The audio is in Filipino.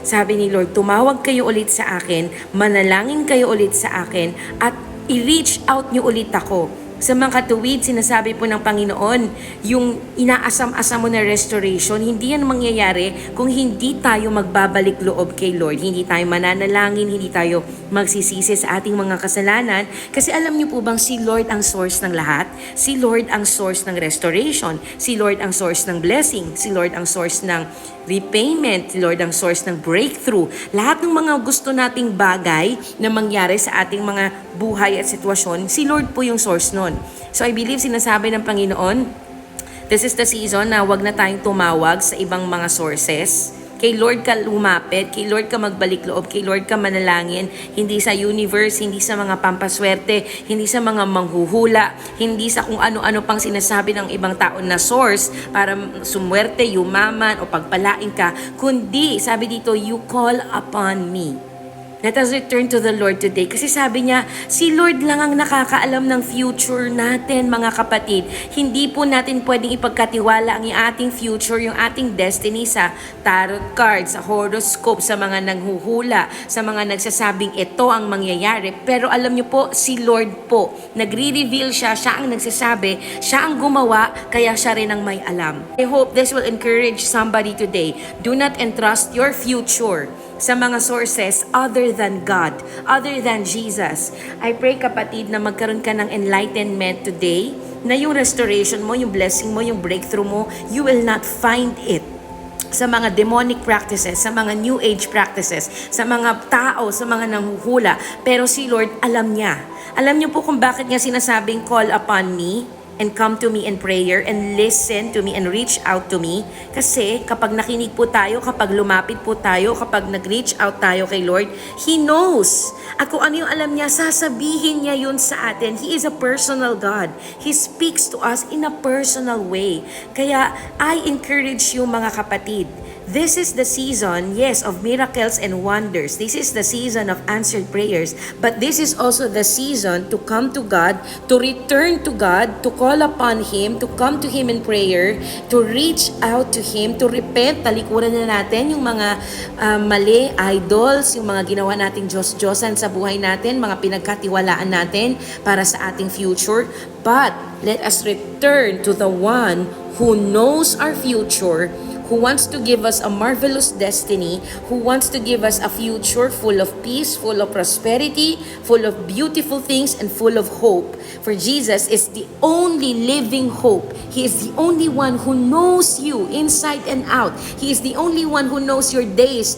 Sabi ni Lord, tumawag kayo ulit sa akin, manalangin kayo ulit sa akin, at i-reach out nyo ulit ako. Sa mga katuwid, sinasabi po ng Panginoon, yung inaasam-asam mo na restoration, hindi yan mangyayari kung hindi tayo magbabalik loob kay Lord. Hindi tayo mananalangin, hindi tayo magsisisi sa ating mga kasalanan. Kasi alam niyo po bang si Lord ang source ng lahat? Si Lord ang source ng restoration. Si Lord ang source ng blessing. Si Lord ang source ng repayment. Si Lord ang source ng breakthrough. Lahat ng mga gusto nating bagay na mangyari sa ating mga buhay at sitwasyon, si Lord po yung source nun. So I believe sinasabi ng Panginoon, this is the season na wag na tayong tumawag sa ibang mga sources. Kay Lord ka lumapit, kay Lord ka magbalik loob, kay Lord ka manalangin, hindi sa universe, hindi sa mga pampaswerte, hindi sa mga manghuhula, hindi sa kung ano-ano pang sinasabi ng ibang tao na source para sumwerte, yumaman o pagpalain ka, kundi sabi dito, you call upon me. Let us return to the Lord today. Kasi sabi niya, si Lord lang ang nakakaalam ng future natin, mga kapatid. Hindi po natin pwedeng ipagkatiwala ang ating future, yung ating destiny sa tarot cards, sa horoscope, sa mga nanghuhula, sa mga nagsasabing ito ang mangyayari. Pero alam niyo po, si Lord po, nagre-reveal siya, siya ang nagsasabi, siya ang gumawa, kaya siya rin ang may alam. I hope this will encourage somebody today. Do not entrust your future sa mga sources other than God, other than Jesus. I pray, kapatid, na magkaroon ka ng enlightenment today, na yung restoration mo, yung blessing mo, yung breakthrough mo, you will not find it sa mga demonic practices, sa mga new age practices, sa mga tao, sa mga nanghuhula. Pero si Lord, alam niya. Alam niyo po kung bakit niya sinasabing, call upon me and come to me in prayer and listen to me and reach out to me. Kasi kapag nakinig po tayo, kapag lumapit po tayo, kapag nag-reach out tayo kay Lord, He knows. At kung ano yung alam niya, sasabihin niya yun sa atin. He is a personal God. He speaks to us in a personal way. Kaya I encourage you, mga kapatid, this is the season, yes, of miracles and wonders. This is the season of answered prayers. But this is also the season to come to God, to return to God, to call upon Him, to come to Him in prayer, to reach out to Him, to repent. Talikuran na natin yung mga mali, idols, yung mga ginawa nating Diyos-Diyosan sa buhay natin, mga pinagkatiwalaan natin para sa ating future. But let us return to the one who knows our future, who wants to give us a marvelous destiny, who wants to give us a future full of peace, full of prosperity, full of beautiful things, and full of hope. For Jesus is the only living hope. He is the only one who knows you inside and out. He is the only one who knows your days